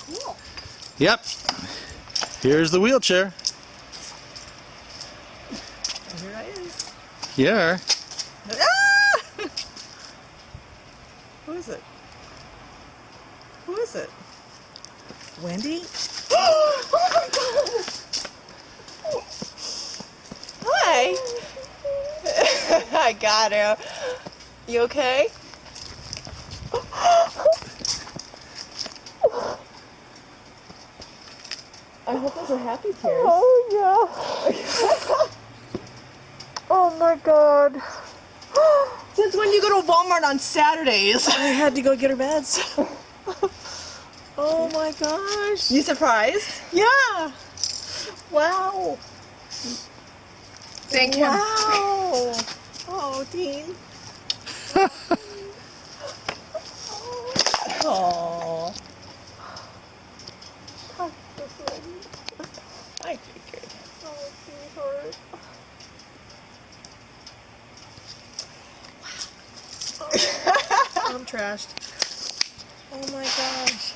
Cool. Yep. Here's the wheelchair. Here I is. Here. Ah! Who is it? Who is it? Wendy? Oh my God! Hi. I got her. You okay? I hope those are happy tears. Oh yeah. Oh my God. Since when do you go to Walmart on Saturdays? I had to go get her meds. Oh my gosh. You surprised? Yeah. Wow. Thank him. Wow. Oh, Dean. Aww. I figured. Oh, sweetheart. Wow. I'm trashed. Oh my gosh.